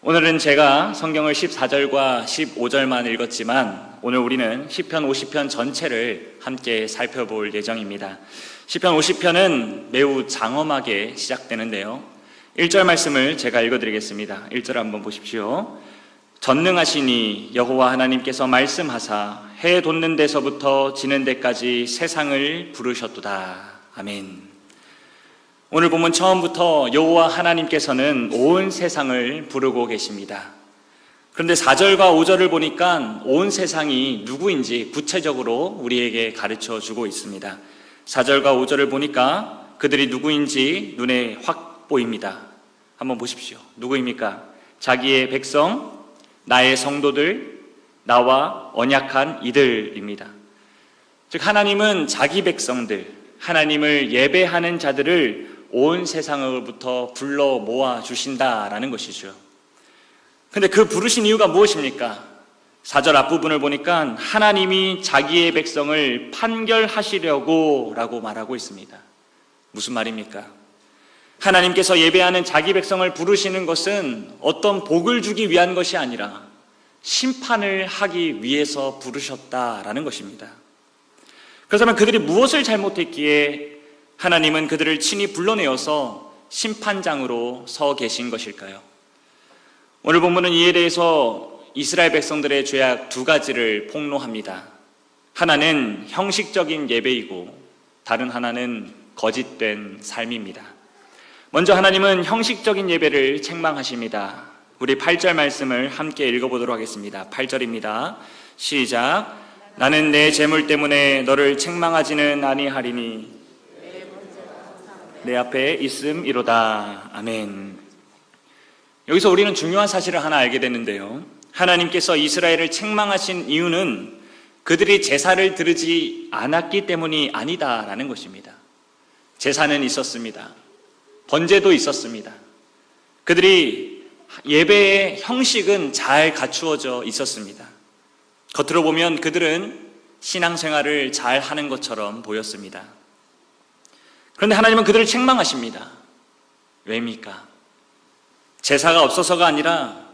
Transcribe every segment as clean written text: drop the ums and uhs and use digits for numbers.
오늘은 제가 성경을 14절과 15절만 읽었지만 오늘 우리는 시편 50편 전체를 함께 살펴볼 예정입니다. 시편 50편은 매우 장엄하게 시작되는데요. 1절 말씀을 제가 읽어드리겠습니다. 1절 한번 보십시오. 전능하시니 여호와 하나님께서 말씀하사 해 돋는 데서부터 지는 데까지 세상을 부르셨도다. 아멘. 오늘 본문 처음부터 여호와 하나님께서는 온 세상을 부르고 계십니다. 그런데 4절과 5절을 보니까 온 세상이 누구인지 구체적으로 우리에게 가르쳐 주고 있습니다. 4절과 5절을 보니까 그들이 누구인지 눈에 확 보입니다. 한번 보십시오. 누구입니까? 자기의 백성, 나의 성도들, 나와 언약한 이들입니다. 즉 하나님은 자기 백성들, 하나님을 예배하는 자들을 온 세상으로부터 불러 모아 주신다라는 것이죠. 근데 그 부르신 이유가 무엇입니까? 4절 앞부분을 보니까 하나님이 자기의 백성을 판결하시려고 라고 말하고 있습니다. 무슨 말입니까? 하나님께서 예배하는 자기 백성을 부르시는 것은 어떤 복을 주기 위한 것이 아니라 심판을 하기 위해서 부르셨다라는 것입니다. 그렇다면 그들이 무엇을 잘못했기에 하나님은 그들을 친히 불러내어서 심판장으로 서 계신 것일까요? 오늘 본문은 이에 대해서 이스라엘 백성들의 죄악 두 가지를 폭로합니다. 하나는 형식적인 예배이고 다른 하나는 거짓된 삶입니다. 먼저 하나님은 형식적인 예배를 책망하십니다. 우리 8절 말씀을 함께 읽어보도록 하겠습니다. 8절입니다. 시작. 나는 내 재물 때문에 너를 책망하지는 아니하리니 내 앞에 있음이로다. 아멘. 여기서 우리는 중요한 사실을 하나 알게 되는데요. 하나님께서 이스라엘을 책망하신 이유는 그들이 제사를 드리지 않았기 때문이 아니다라는 것입니다. 제사는 있었습니다. 번제도 있었습니다. 그들이 예배의 형식은 잘 갖추어져 있었습니다. 겉으로 보면 그들은 신앙생활을 잘 하는 것처럼 보였습니다. 그런데 하나님은 그들을 책망하십니다. 왜입니까? 제사가 없어서가 아니라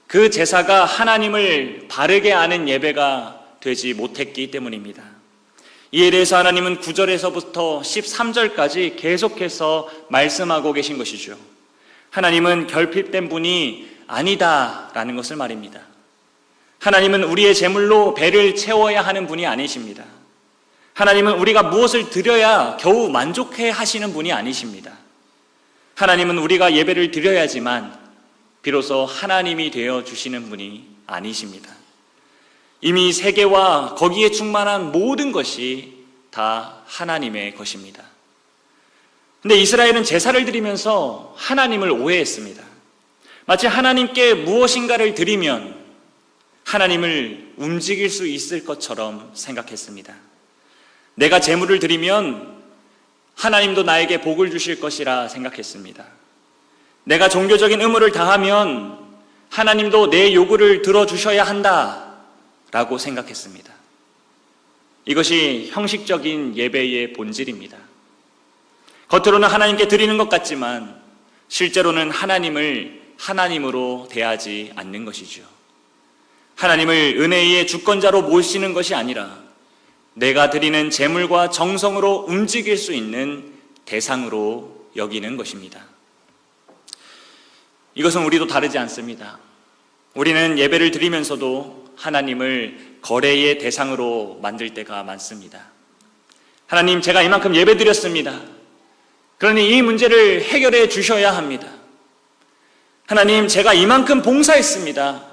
그 제사가 하나님을 바르게 아는 예배가 되지 못했기 때문입니다. 이에 대해서 하나님은 9절에서부터 13절까지 계속해서 말씀하고 계신 것이죠. 하나님은 결핍된 분이 아니다라는 것을 말입니다. 하나님은 우리의 재물로 배를 채워야 하는 분이 아니십니다. 하나님은 우리가 무엇을 드려야 겨우 만족해 하시는 분이 아니십니다. 하나님은 우리가 예배를 드려야지만 비로소 하나님이 되어 주시는 분이 아니십니다. 이미 세계와 거기에 충만한 모든 것이 다 하나님의 것입니다. 근데 이스라엘은 제사를 드리면서 하나님을 오해했습니다. 마치 하나님께 무엇인가를 드리면 하나님을 움직일 수 있을 것처럼 생각했습니다. 내가 제물을 드리면 하나님도 나에게 복을 주실 것이라 생각했습니다. 내가 종교적인 의무를 다하면 하나님도 내 요구를 들어주셔야 한다라고 생각했습니다. 이것이 형식적인 예배의 본질입니다. 겉으로는 하나님께 드리는 것 같지만 실제로는 하나님을 하나님으로 대하지 않는 것이죠. 하나님을 은혜의 주권자로 모시는 것이 아니라 내가 드리는 재물과 정성으로 움직일 수 있는 대상으로 여기는 것입니다. 이것은 우리도 다르지 않습니다. 우리는 예배를 드리면서도 하나님을 거래의 대상으로 만들 때가 많습니다. 하나님, 제가 이만큼 예배 드렸습니다. 그러니 이 문제를 해결해 주셔야 합니다. 하나님, 제가 이만큼 봉사했습니다.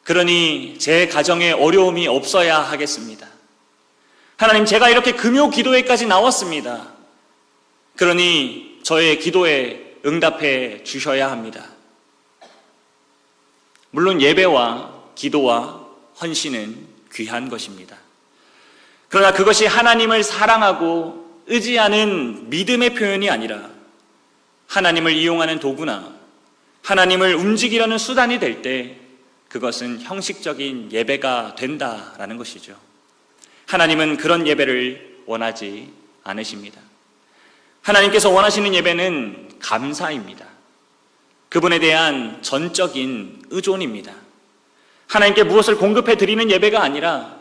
그러니 제 가정에 어려움이 없어야 하겠습니다. 하나님, 제가 이렇게 금요 기도회까지 나왔습니다. 그러니 저의 기도에 응답해 주셔야 합니다. 물론 예배와 기도와 헌신은 귀한 것입니다. 그러나 그것이 하나님을 사랑하고 의지하는 믿음의 표현이 아니라 하나님을 이용하는 도구나 하나님을 움직이려는 수단이 될 때 그것은 형식적인 예배가 된다라는 것이죠. 하나님은 그런 예배를 원하지 않으십니다. 하나님께서 원하시는 예배는 감사입니다. 그분에 대한 전적인 의존입니다. 하나님께 무엇을 공급해 드리는 예배가 아니라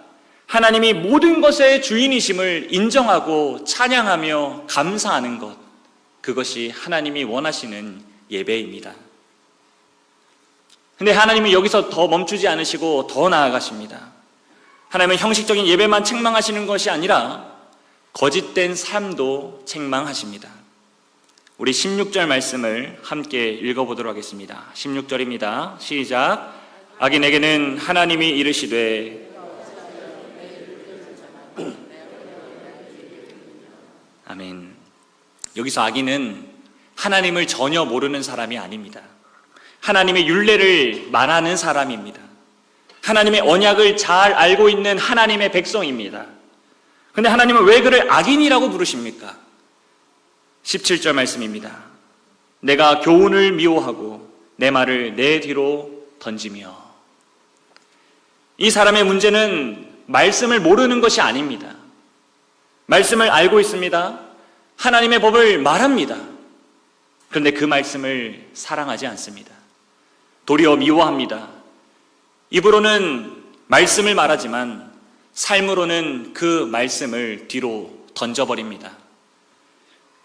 하나님이 모든 것의 주인이심을 인정하고 찬양하며 감사하는 것, 그것이 하나님이 원하시는 예배입니다. 근데 하나님은 여기서 더 멈추지 않으시고 더 나아가십니다. 하나님은 형식적인 예배만 책망하시는 것이 아니라 거짓된 삶도 책망하십니다. 우리 16절 말씀을 함께 읽어보도록 하겠습니다. 16절입니다. 시작. 악인에게는 하나님이 이르시되 아멘. 여기서 악인은 하나님을 전혀 모르는 사람이 아닙니다. 하나님의 율례를 말하는 사람입니다. 하나님의 언약을 잘 알고 있는 하나님의 백성입니다. 그런데 하나님은 왜 그를 악인이라고 부르십니까? 17절 말씀입니다. 내가 교훈을 미워하고 내 말을 내 뒤로 던지며. 이 사람의 문제는 말씀을 모르는 것이 아닙니다. 말씀을 알고 있습니다. 하나님의 법을 말합니다. 그런데 그 말씀을 사랑하지 않습니다. 도리어 미워합니다. 입으로는 말씀을 말하지만 삶으로는 그 말씀을 뒤로 던져버립니다.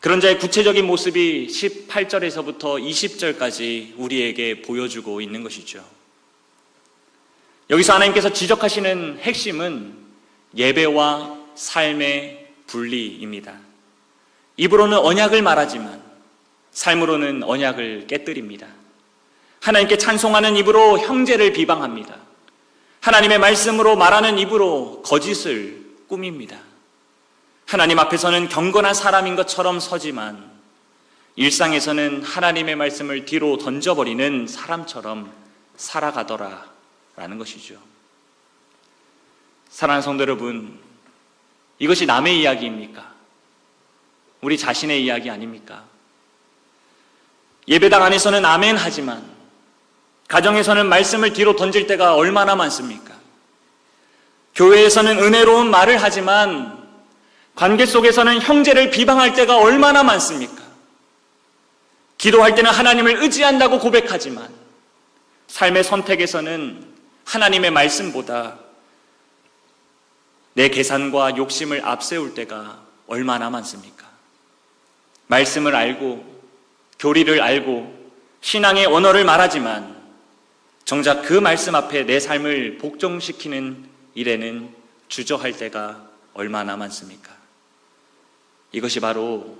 그런 자의 구체적인 모습이 18절에서부터 20절까지 우리에게 보여주고 있는 것이죠. 여기서 하나님께서 지적하시는 핵심은 예배와 삶의 분리입니다. 입으로는 언약을 말하지만 삶으로는 언약을 깨뜨립니다. 하나님께 찬송하는 입으로 형제를 비방합니다. 하나님의 말씀으로 말하는 입으로 거짓을 꾸밉니다. 하나님 앞에서는 경건한 사람인 것처럼 서지만 일상에서는 하나님의 말씀을 뒤로 던져버리는 사람처럼 살아가더라라는 것이죠. 사랑하는 성도 여러분, 이것이 남의 이야기입니까? 우리 자신의 이야기 아닙니까? 예배당 안에서는 아멘 하지만 가정에서는 말씀을 뒤로 던질 때가 얼마나 많습니까? 교회에서는 은혜로운 말을 하지만 관계 속에서는 형제를 비방할 때가 얼마나 많습니까? 기도할 때는 하나님을 의지한다고 고백하지만 삶의 선택에서는 하나님의 말씀보다 내 계산과 욕심을 앞세울 때가 얼마나 많습니까? 말씀을 알고 교리를 알고 신앙의 언어를 말하지만 정작 그 말씀 앞에 내 삶을 복종시키는 일에는 주저할 때가 얼마나 많습니까? 이것이 바로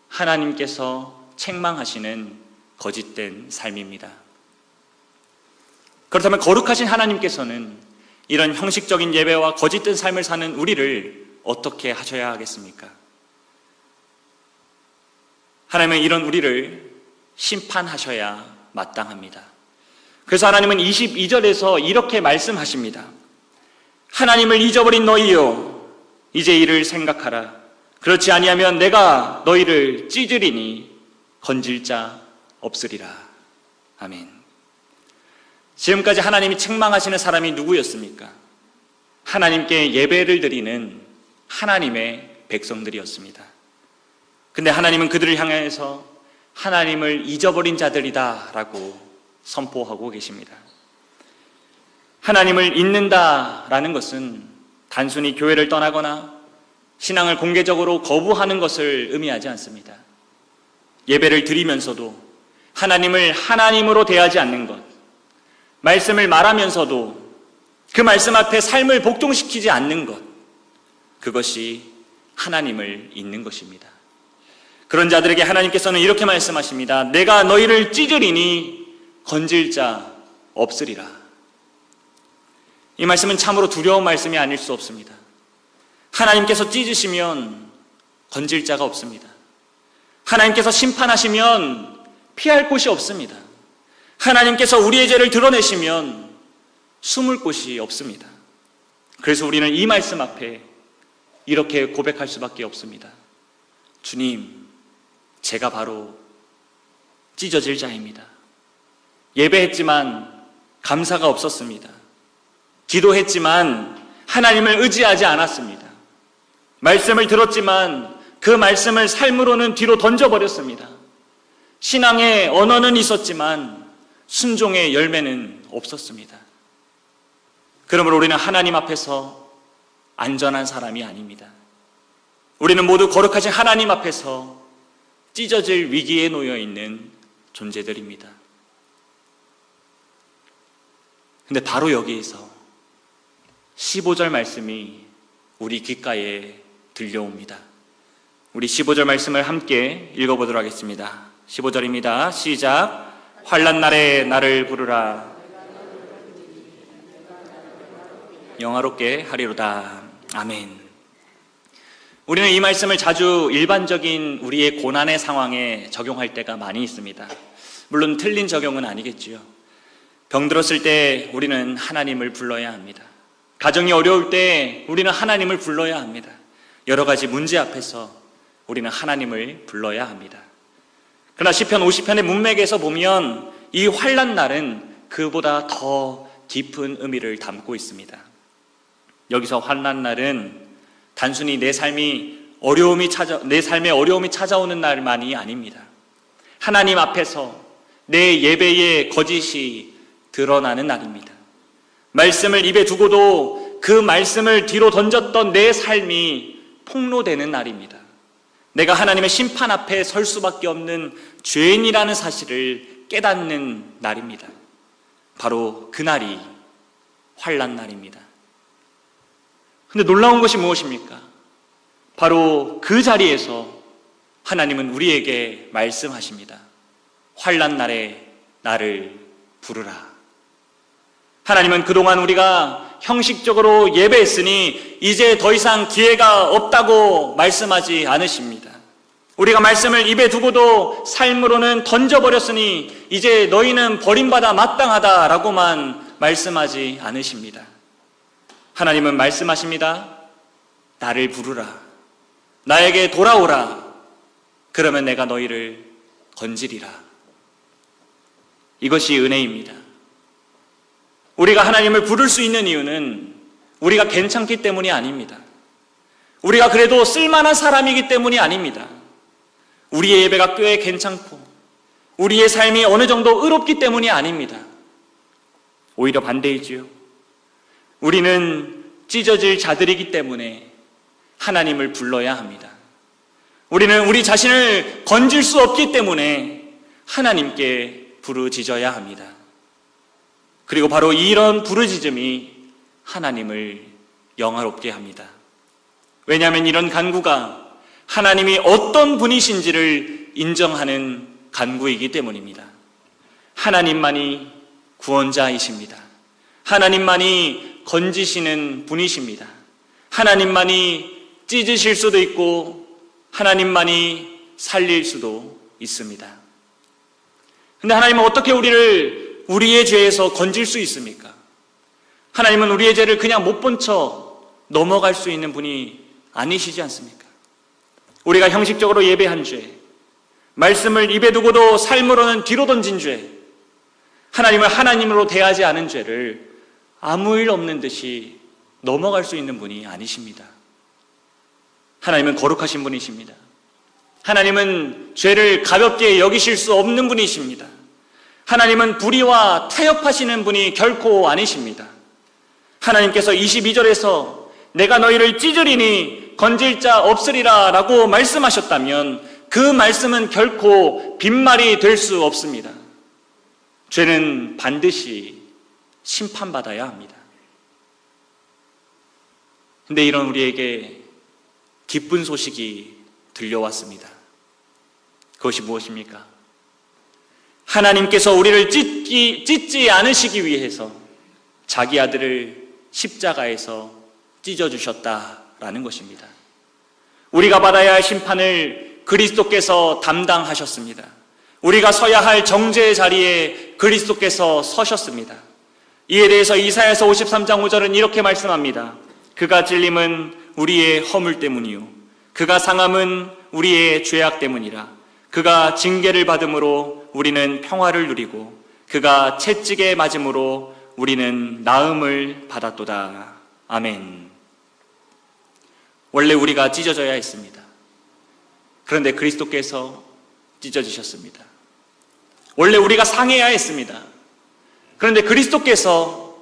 하나님께서 책망하시는 거짓된 삶입니다. 그렇다면 거룩하신 하나님께서는 이런 형식적인 예배와 거짓된 삶을 사는 우리를 어떻게 하셔야 하겠습니까? 하나님은 이런 우리를 심판하셔야 마땅합니다. 그래서 하나님은 22절에서 이렇게 말씀하십니다. 하나님을 잊어버린 너희여, 이제 이를 생각하라. 그렇지 아니하면 내가 너희를 찢으리니 건질 자 없으리라. 아멘. 지금까지 하나님이 책망하시는 사람이 누구였습니까? 하나님께 예배를 드리는 하나님의 백성들이었습니다. 근데 하나님은 그들을 향해서 하나님을 잊어버린 자들이다 라고 선포하고 계십니다. 하나님을 잊는다라는 것은 단순히 교회를 떠나거나 신앙을 공개적으로 거부하는 것을 의미하지 않습니다. 예배를 드리면서도 하나님을 하나님으로 대하지 않는 것, 말씀을 말하면서도 그 말씀 앞에 삶을 복종시키지 않는 것, 그것이 하나님을 잊는 것입니다. 그런 자들에게 하나님께서는 이렇게 말씀하십니다. 내가 너희를 찢으리니 건질 자 없으리라. 이 말씀은 참으로 두려운 말씀이 아닐 수 없습니다. 하나님께서 찢으시면 건질 자가 없습니다. 하나님께서 심판하시면 피할 곳이 없습니다. 하나님께서 우리의 죄를 드러내시면 숨을 곳이 없습니다. 그래서 우리는 이 말씀 앞에 이렇게 고백할 수밖에 없습니다. 주님, 제가 바로 찢어질 자입니다. 예배했지만 감사가 없었습니다. 기도했지만 하나님을 의지하지 않았습니다. 말씀을 들었지만 그 말씀을 삶으로는 뒤로 던져버렸습니다. 신앙의 언어는 있었지만 순종의 열매는 없었습니다. 그러므로 우리는 하나님 앞에서 안전한 사람이 아닙니다. 우리는 모두 거룩하신 하나님 앞에서 찢어질 위기에 놓여 있는 존재들입니다. 근데 바로 여기에서 15절 말씀이 우리 귓가에 들려옵니다. 우리 15절 말씀을 함께 읽어보도록 하겠습니다. 15절입니다. 시작. 환난 날에 나를 부르라. 영화롭게 하리로다. 아멘. 우리는 이 말씀을 자주 일반적인 우리의 고난의 상황에 적용할 때가 많이 있습니다. 물론 틀린 적용은 아니겠지요. 병들었을 때 우리는 하나님을 불러야 합니다. 가정이 어려울 때 우리는 하나님을 불러야 합니다. 여러 가지 문제 앞에서 우리는 하나님을 불러야 합니다. 그러나 시편 50편의 문맥에서 보면 이 환난 날은 그보다 더 깊은 의미를 담고 있습니다. 여기서 환난 날은 단순히 내 삶에 어려움이 찾아오는 날만이 아닙니다. 하나님 앞에서 내 예배의 거짓이 드러나는 날입니다. 말씀을 입에 두고도 그 말씀을 뒤로 던졌던 내 삶이 폭로되는 날입니다. 내가 하나님의 심판 앞에 설 수밖에 없는 죄인이라는 사실을 깨닫는 날입니다. 바로 그날이 환난 날입니다. 근데 놀라운 것이 무엇입니까? 바로 그 자리에서 하나님은 우리에게 말씀하십니다. 환난 날에 나를 부르라. 하나님은 그동안 우리가 형식적으로 예배했으니 이제 더 이상 기회가 없다고 말씀하지 않으십니다. 우리가 말씀을 입에 두고도 삶으로는 던져버렸으니 이제 너희는 버림받아 마땅하다라고만 말씀하지 않으십니다. 하나님은 말씀하십니다. 나를 부르라. 나에게 돌아오라. 그러면 내가 너희를 건지리라. 이것이 은혜입니다. 우리가 하나님을 부를 수 있는 이유는 우리가 괜찮기 때문이 아닙니다. 우리가 그래도 쓸만한 사람이기 때문이 아닙니다. 우리의 예배가 꽤 괜찮고 우리의 삶이 어느 정도 의롭기 때문이 아닙니다. 오히려 반대이지요. 우리는 찢어질 자들이기 때문에 하나님을 불러야 합니다. 우리는 우리 자신을 건질 수 없기 때문에 하나님께 부르짖어야 합니다. 그리고 바로 이런 부르짖음이 하나님을 영화롭게 합니다. 왜냐하면 이런 간구가 하나님이 어떤 분이신지를 인정하는 간구이기 때문입니다. 하나님만이 구원자이십니다. 하나님만이 건지시는 분이십니다. 하나님만이 찢으실 수도 있고 하나님만이 살릴 수도 있습니다. 근데 하나님은 어떻게 우리의 죄에서 건질 수 있습니까? 하나님은 우리의 죄를 그냥 못 본 척 넘어갈 수 있는 분이 아니시지 않습니까? 우리가 형식적으로 예배한 죄, 말씀을 입에 두고도 삶으로는 뒤로 던진 죄, 하나님을 하나님으로 대하지 않은 죄를 아무 일 없는 듯이 넘어갈 수 있는 분이 아니십니다. 하나님은 거룩하신 분이십니다. 하나님은 죄를 가볍게 여기실 수 없는 분이십니다. 하나님은 불의와 타협하시는 분이 결코 아니십니다. 하나님께서 22절에서 내가 너희를 찢으리니 건질 자 없으리라 라고 말씀하셨다면 그 말씀은 결코 빈말이 될 수 없습니다. 죄는 반드시 심판받아야 합니다. 근데 이런 우리에게 기쁜 소식이 들려왔습니다. 그것이 무엇입니까? 하나님께서 우리를 찢지 않으시기 위해서 자기 아들을 십자가에서 찢어주셨다라는 것입니다. 우리가 받아야 할 심판을 그리스도께서 담당하셨습니다. 우리가 서야 할 정죄의 자리에 그리스도께서 서셨습니다. 이에 대해서 이사야서 53장 5절은 이렇게 말씀합니다. 그가 찔림은 우리의 허물 때문이요 그가 상함은 우리의 죄악 때문이라. 그가 징계를 받음으로 우리는 평화를 누리고 그가 채찍에 맞음으로 우리는 나음을 받았도다. 아멘. 원래 우리가 찢어져야 했습니다. 그런데 그리스도께서 찢어지셨습니다. 원래 우리가 상해야 했습니다. 그런데 그리스도께서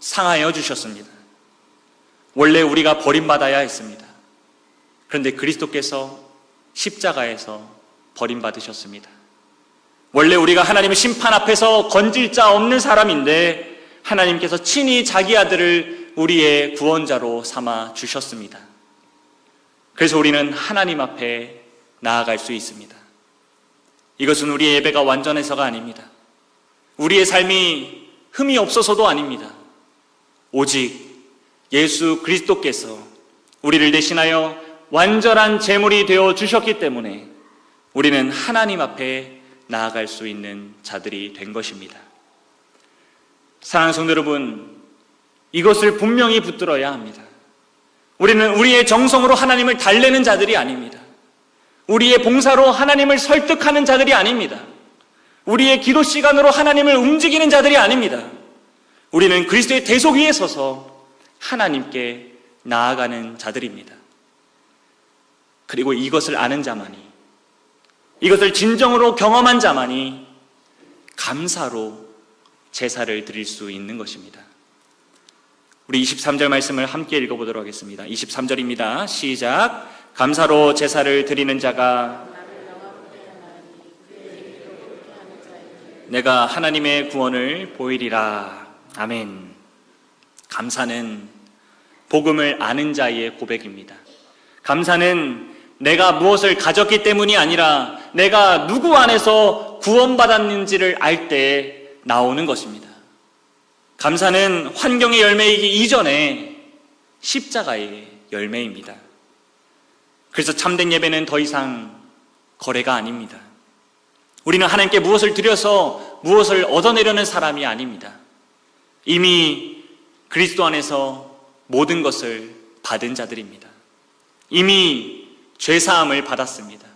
상하여 주셨습니다. 원래 우리가 버림받아야 했습니다. 그런데 그리스도께서 십자가에서 버림받으셨습니다. 원래 우리가 하나님의 심판 앞에서 건질 자 없는 사람인데 하나님께서 친히 자기 아들을 우리의 구원자로 삼아 주셨습니다. 그래서 우리는 하나님 앞에 나아갈 수 있습니다. 이것은 우리의 예배가 완전해서가 아닙니다. 우리의 삶이 흠이 없어서도 아닙니다. 오직 예수 그리스도께서 우리를 대신하여 완전한 제물이 되어 주셨기 때문에 우리는 하나님 앞에 나아갈 수 있는 자들이 된 것입니다. 사랑하는 성도 여러분, 이것을 분명히 붙들어야 합니다. 우리는 우리의 정성으로 하나님을 달래는 자들이 아닙니다. 우리의 봉사로 하나님을 설득하는 자들이 아닙니다. 우리의 기도 시간으로 하나님을 움직이는 자들이 아닙니다. 우리는 그리스도의 대속 위에 서서 하나님께 나아가는 자들입니다. 그리고 이것을 아는 자만이, 이것을 진정으로 경험한 자만이 감사로 제사를 드릴 수 있는 것입니다. 우리 23절 말씀을 함께 읽어보도록 하겠습니다. 23절입니다. 시작. 감사로 제사를 드리는 자가 내가 하나님의 구원을 보이리라. 아멘. 감사는 복음을 아는 자의 고백입니다. 감사는 내가 무엇을 가졌기 때문이 아니라 내가 누구 안에서 구원받았는지를 알 때 나오는 것입니다. 감사는 환경의 열매이기 이전에 십자가의 열매입니다. 그래서 참된 예배는 더 이상 거래가 아닙니다. 우리는 하나님께 무엇을 드려서 무엇을 얻어내려는 사람이 아닙니다. 이미 그리스도 안에서 모든 것을 받은 자들입니다. 이미 죄사함을 받았습니다.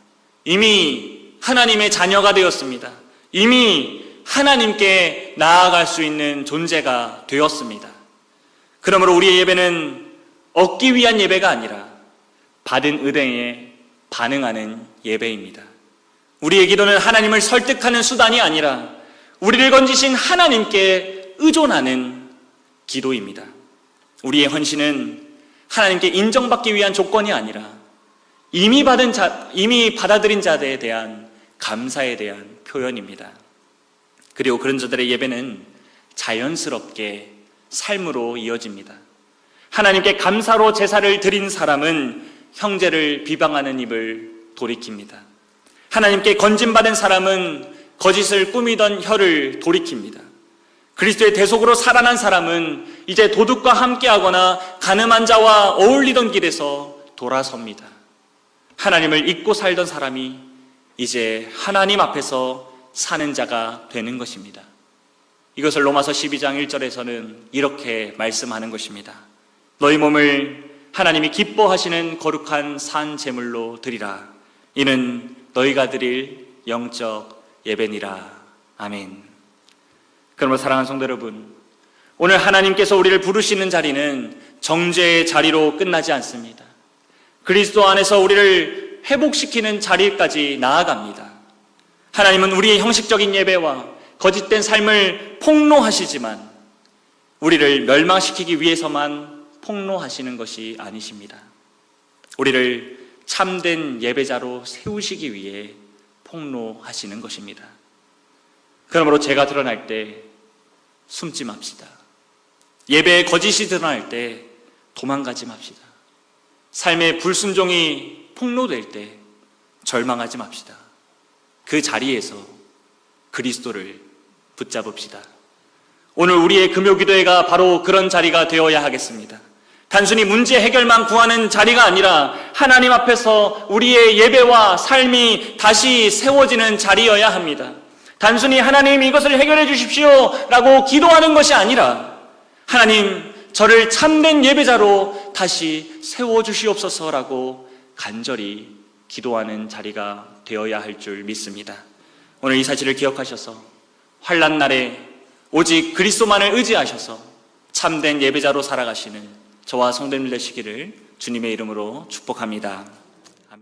이미 하나님의 자녀가 되었습니다. 이미 하나님께 나아갈 수 있는 존재가 되었습니다. 그러므로 우리의 예배는 얻기 위한 예배가 아니라 받은 은혜에 반응하는 예배입니다. 우리의 기도는 하나님을 설득하는 수단이 아니라 우리를 건지신 하나님께 의존하는 기도입니다. 우리의 헌신은 하나님께 인정받기 위한 조건이 아니라 이미 받아들인 자들에 대한 감사에 대한 표현입니다. 그리고 그런 자들의 예배는 자연스럽게 삶으로 이어집니다. 하나님께 감사로 제사를 드린 사람은 형제를 비방하는 입을 돌이킵니다. 하나님께 건진받은 사람은 거짓을 꾸미던 혀를 돌이킵니다. 그리스도의 대속으로 살아난 사람은 이제 도둑과 함께하거나 가늠한 자와 어울리던 길에서 돌아섭니다. 하나님을 잊고 살던 사람이 이제 하나님 앞에서 사는 자가 되는 것입니다. 이것을 로마서 12장 1절에서는 이렇게 말씀하는 것입니다. 너희 몸을 하나님이 기뻐하시는 거룩한 산 제물로 드리라. 이는 너희가 드릴 영적 예배니라. 아멘. 그러므로 사랑하는 성도 여러분, 오늘 하나님께서 우리를 부르시는 자리는 정죄의 자리로 끝나지 않습니다. 그리스도 안에서 우리를 회복시키는 자리까지 나아갑니다. 하나님은 우리의 형식적인 예배와 거짓된 삶을 폭로하시지만 우리를 멸망시키기 위해서만 폭로하시는 것이 아니십니다. 우리를 참된 예배자로 세우시기 위해 폭로하시는 것입니다. 그러므로 죄가 드러날 때 숨지 맙시다. 예배의 거짓이 드러날 때 도망가지 맙시다. 삶의 불순종이 폭로될 때 절망하지 맙시다. 그 자리에서 그리스도를 붙잡읍시다. 오늘 우리의 금요기도회가 바로 그런 자리가 되어야 하겠습니다. 단순히 문제 해결만 구하는 자리가 아니라 하나님 앞에서 우리의 예배와 삶이 다시 세워지는 자리여야 합니다. 단순히 하나님 이것을 해결해 주십시오 라고 기도하는 것이 아니라 하나님 저를 참된 예배자로 다시 세워주시옵소서라고 간절히 기도하는 자리가 되어야 할 줄 믿습니다. 오늘 이 사실을 기억하셔서 환난 날에 오직 그리스도만을 의지하셔서 참된 예배자로 살아가시는 저와 성도님들 되시기를 주님의 이름으로 축복합니다.